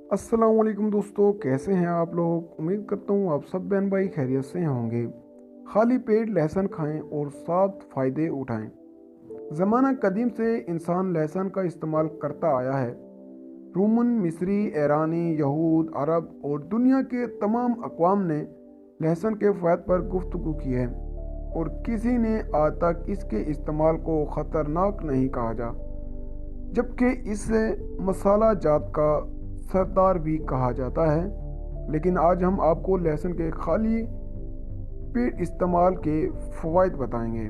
अस्सलाम वालेकुम दोस्तों, कैसे हैं आप लोग। उम्मीद करता हूँ आप सब बहन भाई खैरियत से होंगे। खाली पेट लहसुन खाएं और 7 फ़ायदे उठाएं। ज़माना कदीम से इंसान लहसुन का इस्तेमाल करता आया है। रोमन, मिस्री, ईरानी, यहूद, अरब और दुनिया के तमाम अक़वाम ने लहसुन के फ़ायदे पर गुफ्तगू की है और किसी ने आज तक इसके इस्तेमाल को ख़तरनाक नहीं कहा जा, जबकि इसे मसाला जात का सरदार भी कहा जाता है। लेकिन आज हम आपको लहसुन के खाली पेट इस्तेमाल के फ़वाइद बताएंगे।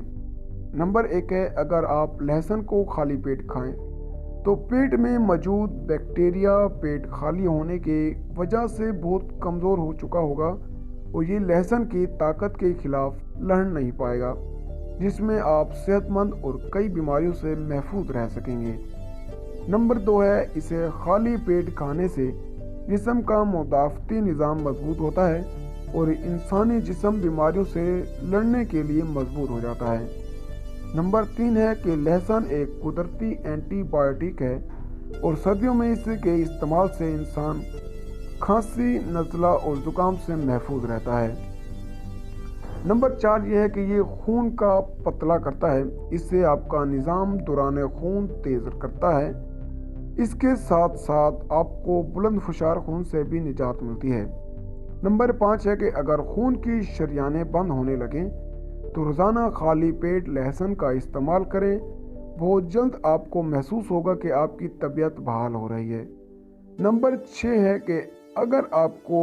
नंबर 1 है, अगर आप लहसुन को खाली पेट खाएं तो पेट में मौजूद बैक्टीरिया पेट खाली होने के वजह से बहुत कमज़ोर हो चुका होगा और ये लहसुन की ताकत के खिलाफ लड़ नहीं पाएगा, जिसमें आप सेहतमंद और कई बीमारियों से महफूज रह सकेंगे। नंबर 2 है, इसे खाली पेट खाने से जिस्म का मुदाफ़ती निज़ाम मजबूत होता है और इंसानी जिस्म बीमारियों से लड़ने के लिए मजबूत हो जाता है। नंबर 3 है कि लहसुन एक कुदरती एंटीबायोटिक है और सर्दियों में इसके इस्तेमाल से इंसान खांसी, नज़ला और ज़ुकाम से महफूज रहता है। नंबर 4 ये है कि ये खून का पतला करता है, इससे आपका निज़ाम दौरान खून तेज़ करता है। इसके साथ साथ आपको बुलंद फुशार खून से भी निजात मिलती है। नंबर 5 है कि अगर खून की शरियानें बंद होने लगें तो रोज़ाना खाली पेट लहसुन का इस्तेमाल करें। बहुत जल्द आपको महसूस होगा कि आपकी तबीयत बहाल हो रही है। नंबर 6 है कि अगर आपको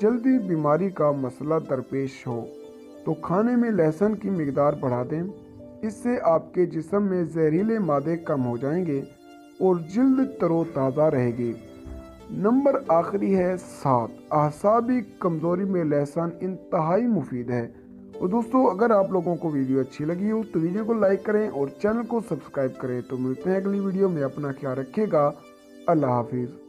जल्दी बीमारी का मसला दरपेश हो तो खाने में लहसुन की मिकदार बढ़ा दें। इससे आपके जिस्म में जहरीले मादे कम हो जाएंगे और जल्द तरोताज़ा रहेगी। नंबर आखिरी है 7, आसाबी कमज़ोरी में लहसुन इंतहाई मुफीद है। और दोस्तों, अगर आप लोगों को वीडियो अच्छी लगी हो तो वीडियो को लाइक करें और चैनल को सब्सक्राइब करें। तो मिलते हैं अगली वीडियो में। अपना ख्याल रखिएगा। अल्लाह हाफिज़।